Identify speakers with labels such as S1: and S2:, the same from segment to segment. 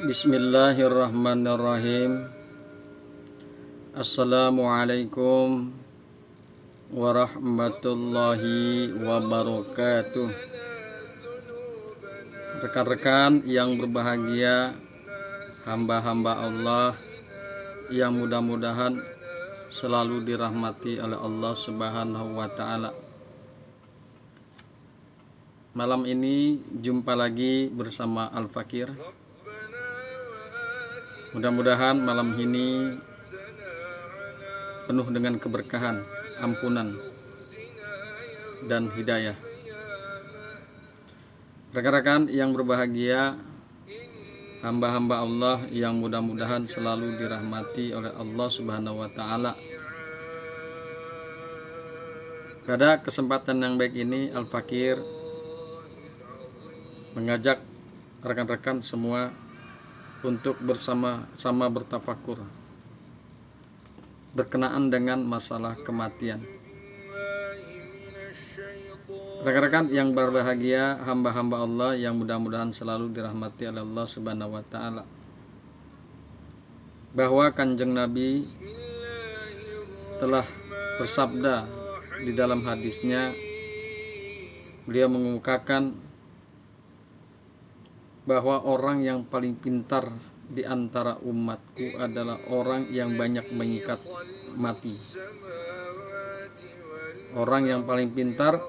S1: Bismillahirrahmanirrahim. Assalamualaikum warahmatullahi wabarakatuh. Rekan-rekan yang berbahagia, hamba-hamba Allah yang mudah-mudahan selalu dirahmati oleh Allah Subhanahu wa ta'ala. Malam ini jumpa lagi bersama Al-Fakir. Mudah-mudahan malam ini penuh dengan keberkahan, ampunan, dan hidayah. Rekan-rekan yang berbahagia, hamba-hamba Allah yang mudah-mudahan selalu dirahmati oleh Allah Subhanahu wa ta'ala. Pada kesempatan yang baik ini, Al-Fakir mengajak rekan-rekan semua untuk bersama-sama bertafakur berkenaan dengan masalah kematian. Rekan-rekan yang berbahagia, hamba-hamba Allah yang mudah-mudahan selalu dirahmati oleh Allah Subhanahu wa ta'ala, bahwa Kanjeng Nabi telah bersabda di dalam hadisnya, beliau mengemukakan bahwa orang yang paling pintar di antara umatku adalah orang yang banyak mengikat mati. Orang yang paling pintar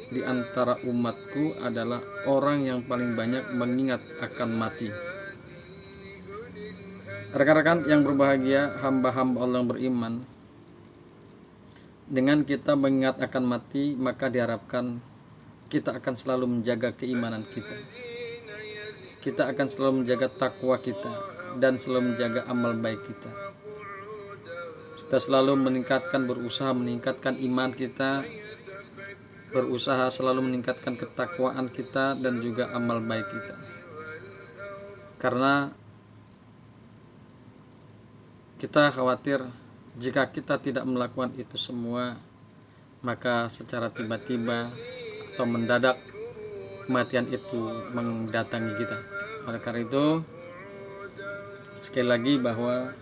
S1: di antara umatku adalah orang yang paling banyak mengingat akan mati. Rekan-rekan yang berbahagia, hamba-hamba Allah yang beriman, dengan kita mengingat akan mati, maka diharapkan kita akan selalu menjaga keimanan kita. Kita akan selalu menjaga takwa kita dan selalu menjaga amal baik kita. Kita selalu berusaha meningkatkan iman kita, berusaha selalu meningkatkan ketakwaan kita dan juga amal baik kita. Karena kita khawatir jika kita tidak melakukan itu semua, maka secara tiba-tiba atau mendadak kematian itu mendatangi kita. Oleh karena itu, sekali lagi bahwa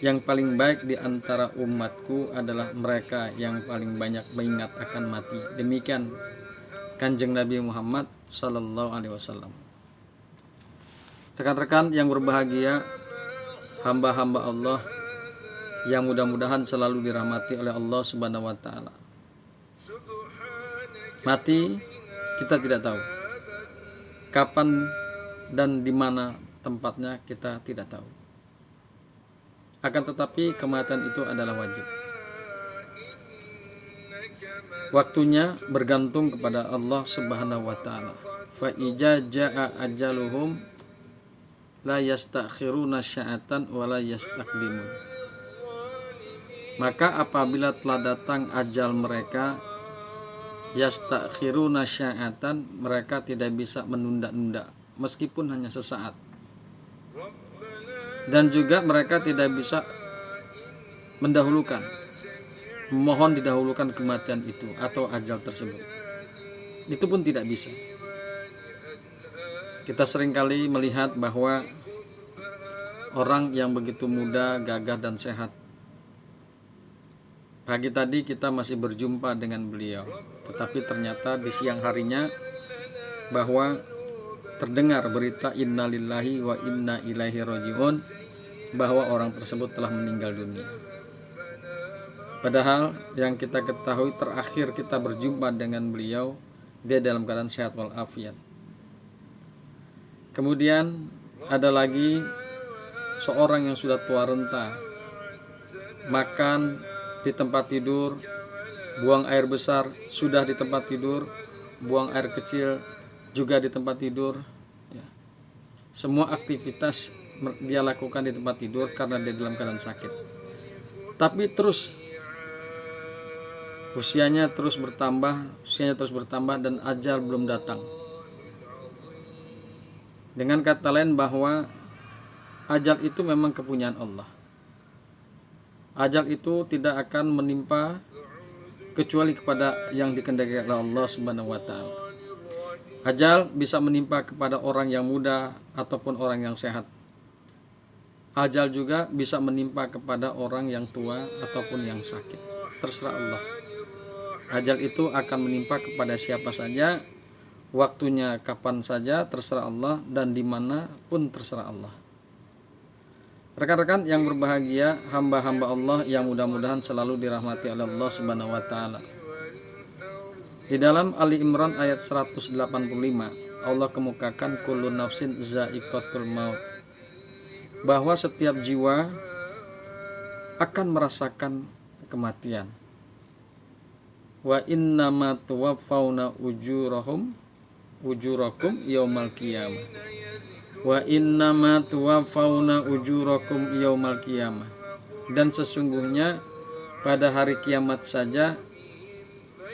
S1: yang paling baik di antara umatku adalah mereka yang paling banyak mengingat akan mati. Demikian Kanjeng Nabi Muhammad Sallallahu Alaihi Wasallam. Rekan-rekan yang berbahagia, hamba-hamba Allah yang mudah-mudahan selalu dirahmati oleh Allah Subhanahu wa ta'ala. Mati kita tidak tahu. Kapan dan di mana tempatnya kita tidak tahu. Akan tetapi kematian itu adalah wajib. Waktunya bergantung kepada Allah Subhanahu wa ta'ala. Fa ija jaa ajaluhum la yastakhiruna sya'atan wa la yastaqdimun. Maka apabila telah datang ajal mereka, yastakhiruna sya'atan, mereka tidak bisa menunda-nunda meskipun hanya sesaat. Dan juga mereka tidak bisa mendahulukan, memohon didahulukan kematian itu atau ajal tersebut. Itu pun tidak bisa. Kita seringkali melihat bahwa orang yang begitu muda, gagah dan sehat, pagi tadi kita masih berjumpa dengan beliau, tetapi ternyata di siang harinya bahwa terdengar berita innalillahi wa inna ilaihi rajiun, bahwa orang tersebut telah meninggal dunia. Padahal yang kita ketahui terakhir kita berjumpa dengan beliau, dia dalam keadaan sehat walafiat. Kemudian ada lagi seorang yang sudah tua renta, makan di tempat tidur, buang air besar sudah di tempat tidur, buang air kecil juga di tempat tidur, ya. Semua aktivitas dia lakukan di tempat tidur karena dia dalam keadaan sakit. Tapi terus usianya terus bertambah dan ajal belum datang. Dengan kata lain bahwa ajal itu memang kepunyaan Allah. Ajal itu tidak akan menimpa kecuali kepada yang dikehendaki oleh Allah Subhanahu wa ta'ala. Ajal bisa menimpa kepada orang yang muda ataupun orang yang sehat. Ajal juga bisa menimpa kepada orang yang tua ataupun yang sakit. Terserah Allah. Ajal itu akan menimpa kepada siapa saja, waktunya kapan saja terserah Allah, dan dimana pun terserah Allah. Rekan-rekan yang berbahagia, hamba-hamba Allah yang mudah-mudahan selalu dirahmati oleh Allah Subhanahu wa taala. Di dalam Ali Imran ayat 185, Allah kemukakan kullu nafsin za'iqatul maut, bahwa setiap jiwa akan merasakan kematian. Wa innama tuwaffawna ujurakum yaumal qiyamah. Wa innama tuwaffawna ujurakum yaumal qiyamah. Dan sesungguhnya pada hari kiamat saja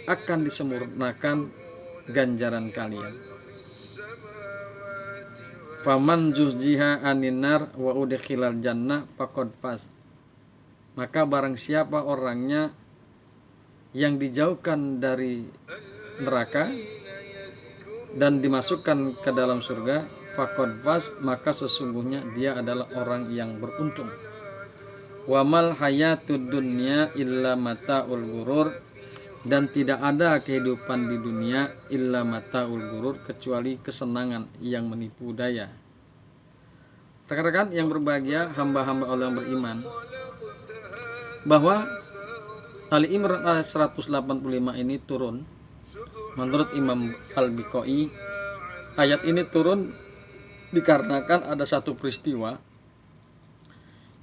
S1: akan disempurnakan ganjaran kalian. Faman zuzziha anin nar wa udkhilal jannah faqad faz. Maka barang siapa orangnya yang dijauhkan dari neraka dan dimasukkan ke dalam surga, faqad faz, maka sesungguhnya dia adalah orang yang beruntung. Wa mal hayatud dunya illa mataul ghurur, dan tidak ada kehidupan di dunia illa mataul ghurur, kecuali kesenangan yang menipu daya. Rekan-rekan yang berbahagia, hamba-hamba Allah yang beriman, bahwa Ali Imran ayat 185 ini turun menurut Imam Al-Biqai. Ayat ini turun dikarenakan ada satu peristiwa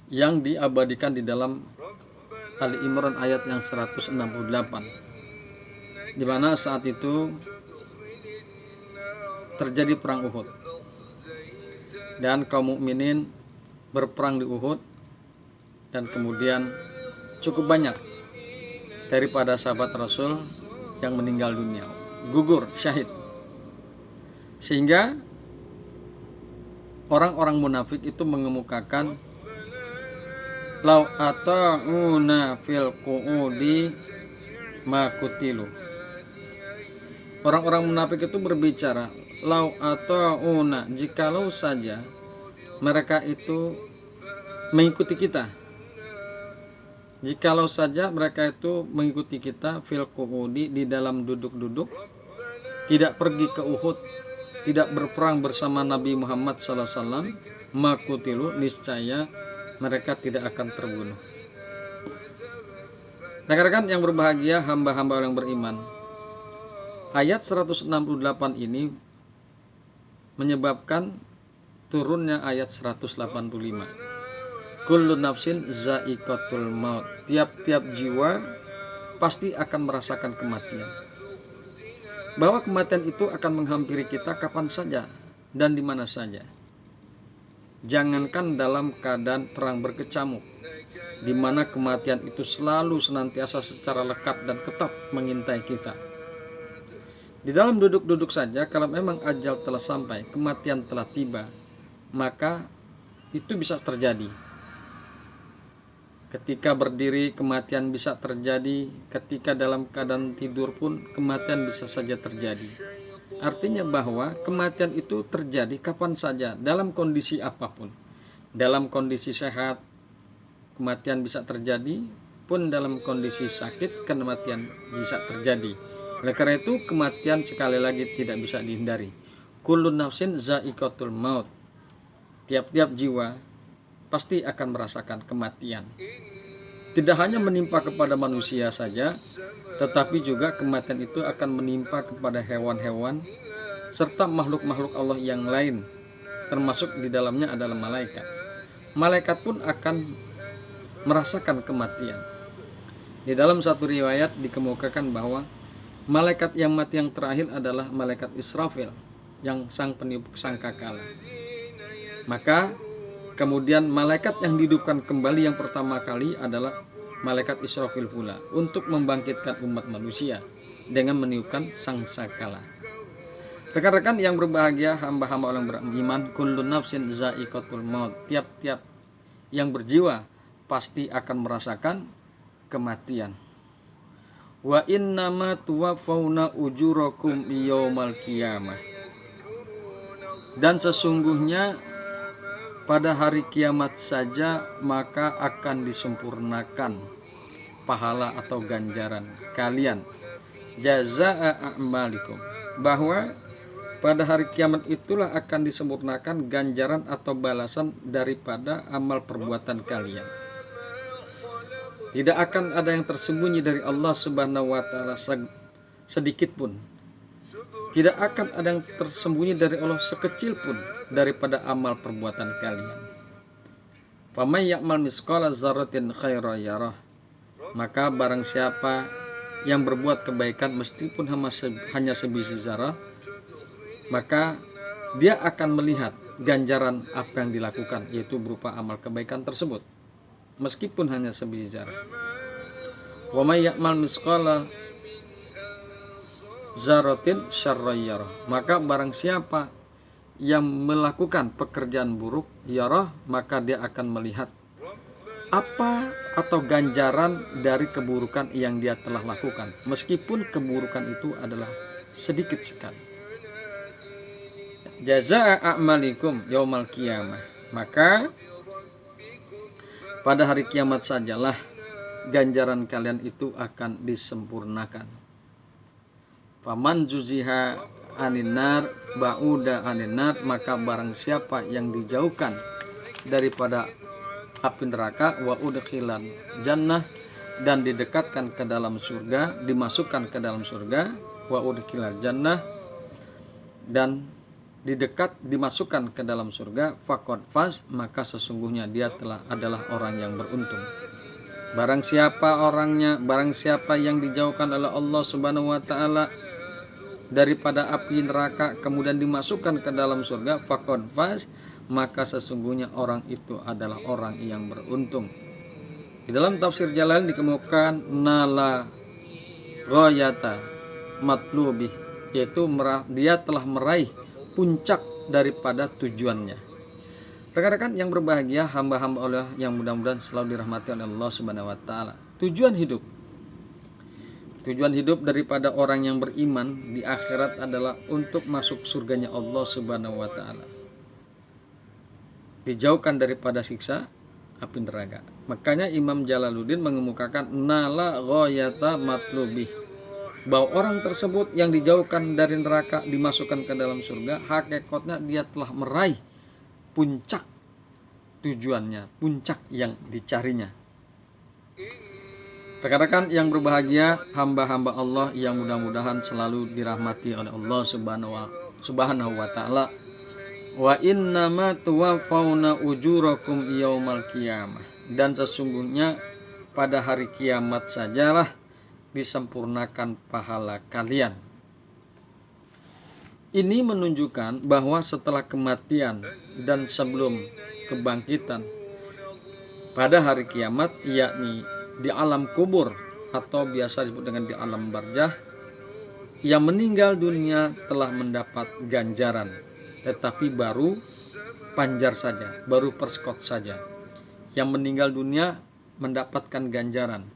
S1: yang diabadikan di dalam Ali Imran ayat yang 168, di mana saat itu terjadi perang Uhud dan kaum mukminin berperang di Uhud, dan kemudian cukup banyak daripada sahabat Rasul yang meninggal dunia, gugur, syahid, sehingga orang-orang munafik itu mengemukakan lau ata'una fil qu'udi ma kutilu. Orang-orang munafik itu berbicara, lau ata'una, jikalau saja mereka itu mengikuti kita, jikalau saja mereka itu mengikuti kita fil qu'udi, di dalam duduk-duduk, tidak pergi ke Uhud, tidak berperang bersama Nabi Muhammad SAW, makutilu, niscaya mereka tidak akan terbunuh. Rekan-rekan yang berbahagia, hamba-hamba yang beriman, ayat 168 ini menyebabkan turunnya ayat 185. Kullu nafsin za'iqatul maut, tiap-tiap jiwa pasti akan merasakan kematian. Bahwa kematian itu akan menghampiri kita kapan saja dan di mana saja. Jangankan dalam keadaan perang berkecamuk, di mana kematian itu selalu senantiasa secara lekat dan ketat mengintai kita. Di dalam duduk-duduk saja, kalau memang ajal telah sampai, kematian telah tiba, maka itu bisa terjadi. Ketika berdiri, kematian bisa terjadi. Ketika dalam keadaan tidur pun, kematian bisa saja terjadi. Artinya bahwa kematian itu terjadi kapan saja, dalam kondisi apapun. Dalam kondisi sehat, kematian bisa terjadi, pun dalam kondisi sakit, kematian bisa terjadi. Oleh karena itu, kematian sekali lagi tidak bisa dihindari. Kullu nafsin za'iqatul maut, tiap-tiap jiwa pasti akan merasakan kematian. Tidak hanya menimpa kepada manusia saja, tetapi juga kematian itu akan menimpa kepada hewan-hewan serta makhluk-makhluk Allah yang lain, termasuk di dalamnya adalah malaikat. Malaikat pun akan merasakan kematian. Di dalam satu riwayat dikemukakan bahwa malaikat yang mati yang terakhir adalah malaikat Israfil, yang sang peniup sangkakala. Maka kemudian malaikat yang dihidupkan kembali yang pertama kali adalah malaikat Israfil pula, untuk membangkitkan umat manusia dengan meniupkan sangkakala. Rekan-rekan yang berbahagia, hamba-hamba orang beriman, kullu nafsin za'iqatul maut, tiap-tiap yang berjiwa pasti akan merasakan kematian. Wa innama tuwaffawna ujurakum yaumal qiyamah, Dan sesungguhnya pada hari kiamat saja maka akan disempurnakan pahala atau ganjaran kalian, jazaa a'malikum, bahwa pada hari kiamat itulah akan disempurnakan ganjaran atau balasan daripada amal perbuatan kalian. Tidak akan ada yang tersembunyi dari Allah Subhanahu wa taala sedikit pun. Tidak akan ada yang tersembunyi dari Allah sekecil pun daripada amal perbuatan kalian. Faman ya'mal misqala dzarratin khairan yarah. Maka barang siapa yang berbuat kebaikan meskipun hanya sebiji zarah, maka dia akan melihat ganjaran apa yang dilakukan, yaitu berupa amal kebaikan tersebut meskipun hanya sebiji zarah. Wa may ya'mal misqala dzarratin syarran yarah. Maka barang siapa yang melakukan pekerjaan buruk yarah, maka dia akan melihat apa atau ganjaran dari keburukan yang dia telah lakukan, meskipun keburukan itu adalah sedikit sekali. Jazaa a'malikum yaumal qiyamah. Maka pada hari kiamat sajalah ganjaran kalian itu akan disempurnakan. Faman zuziha aninar ba'uda aninar. Maka barang siapa yang dijauhkan daripada api neraka, wa udkhilan jannah, dan didekatkan ke dalam surga, dimasukkan ke dalam surga, wa udkhilal jannah, dan dimasukkan ke dalam surga, faqad faz, maka sesungguhnya dia adalah orang yang beruntung. Barang siapa yang dijauhkan oleh Allah Subhanahu wa taala daripada api neraka kemudian dimasukkan ke dalam surga, faqad faz, maka sesungguhnya orang itu adalah orang yang beruntung. Di dalam tafsir Jalalain dikemukakan nala ghayata matlubi, yaitu dia telah meraih puncak daripada tujuannya. Rekan-rekan yang berbahagia, hamba-hamba Allah yang mudah-mudahan selalu dirahmati oleh Allah Subhanahu wa taala. Tujuan hidup daripada orang yang beriman di akhirat adalah untuk masuk surganya Allah Subhanahu wa taala, dijauhkan daripada siksa api neraka. Makanya Imam Jalaluddin mengemukakan nala ghayata matlubih, bahwa orang tersebut yang dijauhkan dari neraka dimasukkan ke dalam surga, hakikatnya dia telah meraih puncak tujuannya, puncak yang dicarinya. Rekan-rekan yang berbahagia, hamba-hamba Allah yang mudah-mudahan selalu dirahmati oleh Allah Subhanahu wa taala. Wa innama tuwaffawna ujurakum yaumal qiyamah. Dan sesungguhnya pada hari kiamat sajalah disempurnakan pahala kalian. Ini menunjukkan bahwa setelah kematian dan sebelum kebangkitan pada hari kiamat, yakni di alam kubur atau biasa disebut dengan di alam barzah, yang meninggal dunia telah mendapat ganjaran, tetapi baru panjar saja, baru perskot saja. Yang meninggal dunia mendapatkan ganjaran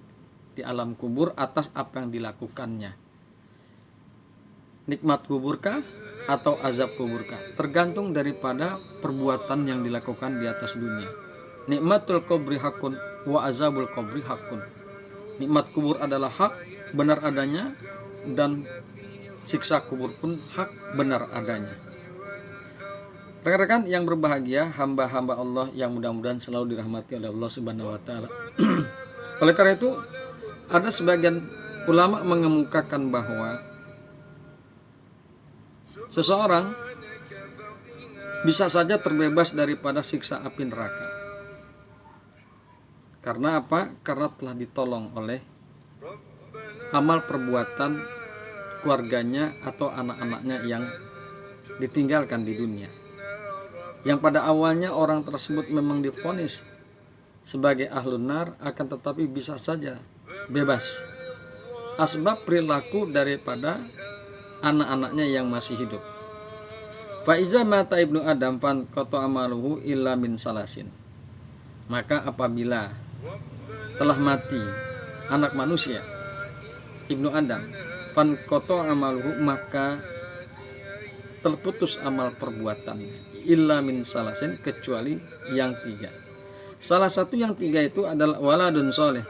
S1: di alam kubur atas apa yang dilakukannya. Nikmat kuburkah atau azab kuburkah? Tergantung daripada perbuatan yang dilakukan di atas dunia. Nikmatul kubri hakun wa azabul kubri hakun. Nikmat kubur adalah hak, benar adanya, dan siksa kubur pun hak, benar adanya. Rekan-rekan yang berbahagia, hamba-hamba Allah yang mudah-mudahan selalu dirahmati oleh Allah Subhanahu wa taala. Oleh karena itu, ada sebagian ulama mengemukakan bahwa seseorang bisa saja terbebas daripada siksa api neraka. Karena apa? Karena telah ditolong oleh amal perbuatan keluarganya atau anak-anaknya yang ditinggalkan di dunia. Yang pada awalnya orang tersebut memang divonis sebagai ahlun nar, akan tetapi bisa saja bebas asbab perilaku daripada anak-anaknya yang masih hidup. Fa iza mata ibnu Adam fan qata amaluhu illa min salasin. Maka apabila telah mati anak manusia ibnu Adam fan qata amaluhu, maka terputus amal perbuatannya, illa min salasin, kecuali yang 3. Salah satu yang 3 itu adalah waladun soleh,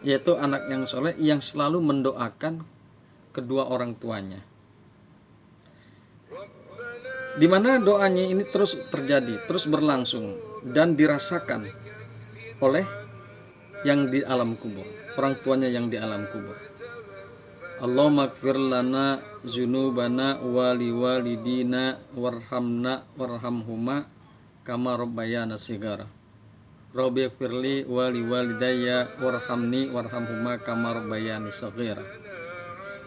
S1: yaitu anak yang soleh yang selalu mendoakan kedua orang tuanya, di mana doanya ini terus terjadi, terus berlangsung dan dirasakan oleh yang di alam kubur, orang tuanya yang di alam kubur. Allahumma ighfir lana dzunubana wa liwalidina warhamna warhamhuma kama rabbayana shighara. Rabbi ighfirli wa liwalidayya warhamni warhamhuma kama rabbayani shighara.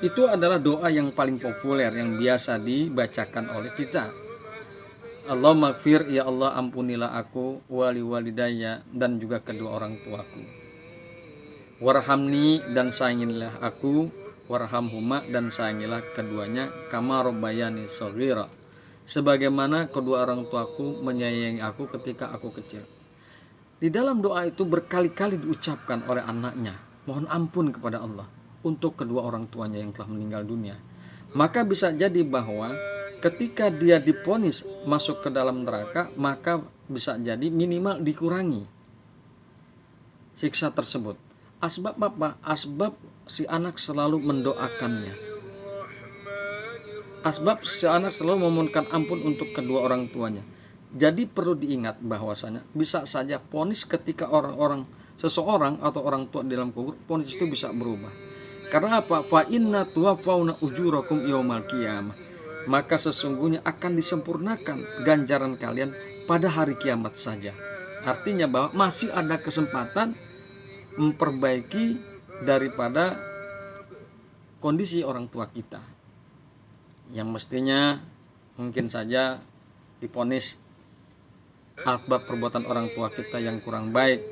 S1: Itu adalah doa yang paling populer yang biasa dibacakan oleh kita. Allahumma ighfir, ya Allah ampunilah aku, wa liwalidayya, dan juga kedua orang tuaku. Warhamni, dan sayangilah aku, warhamhuma, dan sayangilah keduanya, kama rabbayani shaghira, sebagaimana kedua orang tuaku menyayangi aku ketika aku kecil. Di dalam doa itu berkali-kali diucapkan oleh anaknya mohon ampun kepada Allah untuk kedua orang tuanya yang telah meninggal dunia. Maka bisa jadi bahwa ketika dia divonis masuk ke dalam neraka, maka bisa jadi minimal dikurangi siksa tersebut. Asbab apa? Asbab si anak selalu mendoakannya. Asbab si anak selalu memohonkan ampun untuk kedua orang tuanya. Jadi perlu diingat bahwasanya bisa saja vonis ketika seseorang atau orang tua di dalam kubur, vonis itu bisa berubah. Karena apa? Fa inna tuwaffawna ujurakum yaumal qiyamah. Maka sesungguhnya akan disempurnakan ganjaran kalian pada hari kiamat saja. Artinya bahwa masih ada kesempatan memperbaiki daripada kondisi orang tua kita yang mestinya mungkin saja divonis akibat perbuatan orang tua kita yang kurang baik,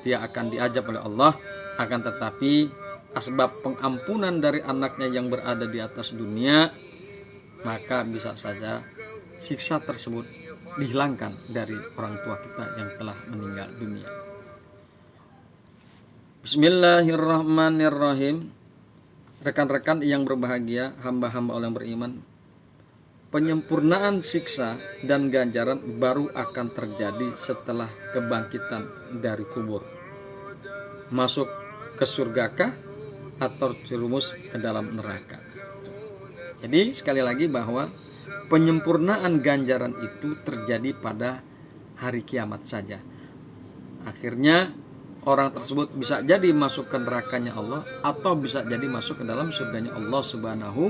S1: dia akan diajab oleh Allah. Akan tetapi asbab pengampunan dari anaknya yang berada di atas dunia, maka bisa saja siksa tersebut dihilangkan dari orang tua kita yang telah meninggal dunia. Bismillahirrahmanirrahim. Rekan-rekan yang berbahagia, hamba-hamba Allah yang beriman, penyempurnaan siksa dan ganjaran baru akan terjadi setelah kebangkitan dari kubur. Masuk ke surgakah atau terjerumus ke dalam neraka. Jadi sekali lagi bahwa penyempurnaan ganjaran itu terjadi pada hari kiamat saja. Akhirnya orang tersebut bisa jadi masuk ke nerakanya Allah atau bisa jadi masuk ke dalam surganya Allah Subhanahu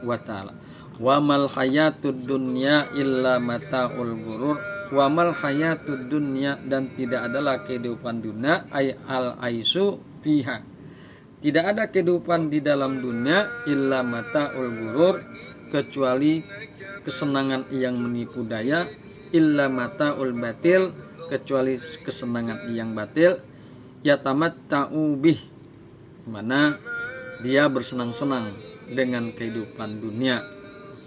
S1: wa taala. Wa mal hayatud dunya illa mataul ghurur. Wa mal hayatud dunya, dan tidak adalah kehidupan dunia, ay al aisu fiha. Tidak ada kehidupan di dalam dunia illa mataul ghurur, kecuali kesenangan yang menipu daya, illa mataul batil, kecuali kesenangan yang batil, yatamatta'u bih, mana dia bersenang-senang dengan kehidupan dunia,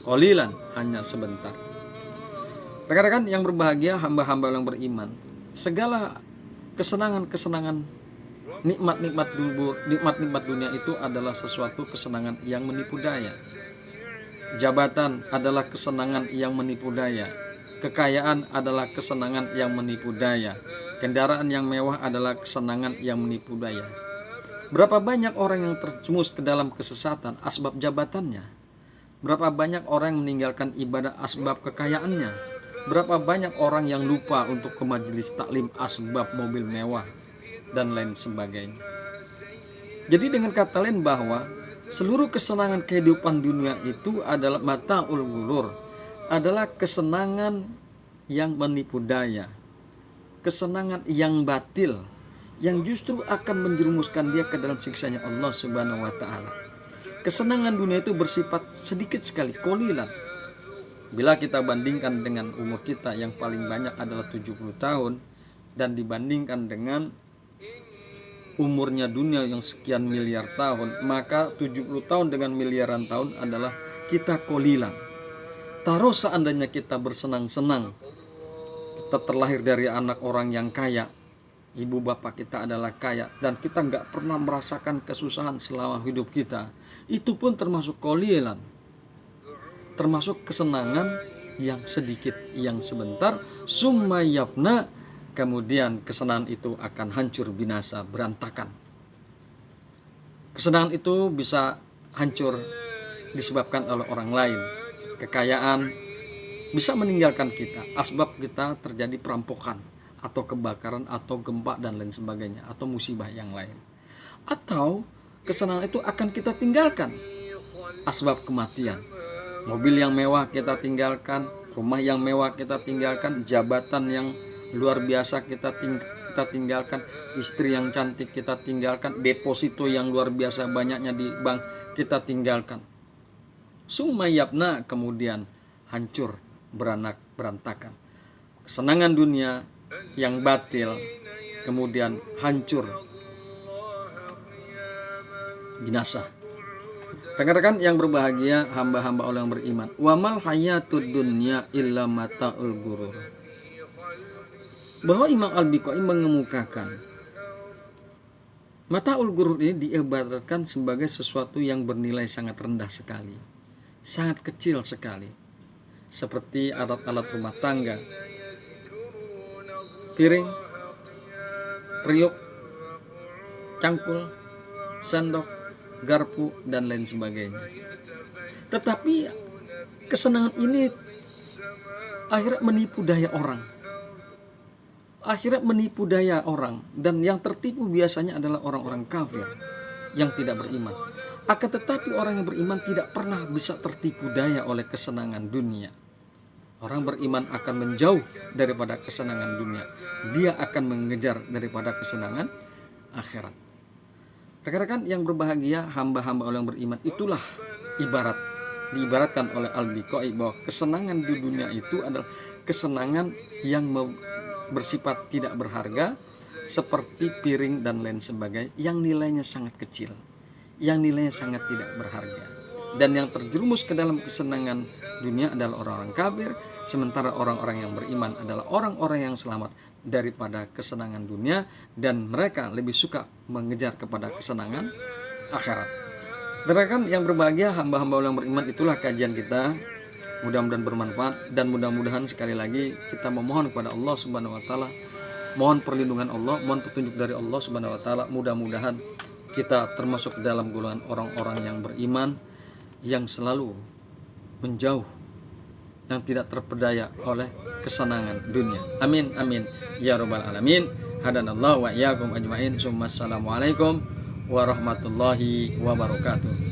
S1: qalilan, hanya sebentar. Rekan-rekan yang berbahagia, hamba-hamba yang beriman, segala kesenangan-kesenangan, nikmat-nikmat dunia itu adalah sesuatu kesenangan yang menipu daya. Jabatan adalah kesenangan yang menipu daya. Kekayaan adalah kesenangan yang menipu daya. Kendaraan yang mewah adalah kesenangan yang menipu daya. Berapa banyak orang yang terjerumus ke dalam kesesatan asbab jabatannya? Berapa banyak orang yang meninggalkan ibadah asbab kekayaannya? Berapa banyak orang yang lupa untuk ke majelis taklim asbab mobil mewah dan lain sebagainya. Jadi dengan kata lain bahwa seluruh kesenangan kehidupan dunia itu adalah mataul ghurur, adalah kesenangan yang menipu daya, kesenangan yang batil, yang justru akan menjerumuskan dia ke dalam siksanya Allah Subhanahu wa taala. Kesenangan dunia itu bersifat sedikit sekali, qalilan. Bila kita bandingkan dengan umur kita yang paling banyak adalah 70 tahun dan dibandingkan dengan umurnya dunia yang sekian miliar tahun, maka 70 tahun dengan miliaran tahun adalah kita qalilan. Taruh seandainya kita bersenang-senang, kita terlahir dari anak orang yang kaya, ibu bapak kita adalah kaya, dan kita nggak pernah merasakan kesusahan selama hidup kita, itu pun termasuk qalilan. termasuk kesenangan yang sedikit, yang sebentar. Summa yafna, kemudian kesenangan itu akan hancur, binasa, berantakan. Kesenangan itu bisa hancur disebabkan oleh orang lain. Kekayaan bisa meninggalkan kita, asbab kita terjadi perampokan atau kebakaran atau gempa dan lain sebagainya, atau musibah yang lain. Atau kesenangan itu akan kita tinggalkan, asbab kematian. Mobil yang mewah kita tinggalkan, rumah yang mewah kita tinggalkan, jabatan yang luar biasa kita tinggalkan, istri yang cantik kita tinggalkan, deposito yang luar biasa banyaknya di bank kita tinggalkan. Sumayabna, kemudian hancur, berantakan. Kesenangan dunia yang batil kemudian hancur, binasa. Rekan-rekan yang berbahagia, hamba-hamba Allah yang beriman, wamal hayatud dunya illa mataul ghurur. Bahwa Imam Al-Biqai mengemukakan mataul ghurur ini diibaratkan sebagai sesuatu yang bernilai sangat rendah sekali, sangat kecil sekali, seperti alat-alat rumah tangga, piring, periuk, cangkul, sendok, garpu, dan lain sebagainya. Tetapi kesenangan ini akhirnya menipu daya orang, dan yang tertipu biasanya adalah orang-orang kafir yang tidak beriman. Akan tetapi orang yang beriman tidak pernah bisa tertipu daya oleh kesenangan dunia. Orang beriman akan menjauh daripada kesenangan dunia. Dia akan mengejar daripada kesenangan akhirat. Rekan-rekan yang berbahagia, hamba-hamba Allah yang beriman, itulah diibaratkan oleh Al-Biqai bahwa kesenangan di dunia itu adalah kesenangan yang bersifat tidak berharga, seperti piring dan lain sebagainya, yang nilainya sangat kecil, yang nilainya sangat tidak berharga. Dan yang terjerumus ke dalam kesenangan dunia adalah orang-orang kafir, sementara orang-orang yang beriman adalah orang-orang yang selamat daripada kesenangan dunia, dan mereka lebih suka mengejar kepada kesenangan akhirat. Rekan yang berbahagia, hamba-hamba Allah yang beriman, itulah kajian kita. Mudah-mudahan bermanfaat, dan mudah-mudahan sekali lagi kita memohon kepada Allah Subhanahu wa taala, mohon perlindungan Allah, mohon petunjuk dari Allah Subhanahu wa taala. Mudah-mudahan kita termasuk dalam golongan orang-orang yang beriman, yang selalu menjauh, yang tidak terpedaya oleh kesenangan dunia. Amin amin ya rabbal alamin. Hadanallahu wa iyyakum ajmain. Assalamualaikum warahmatullahi wabarakatuh.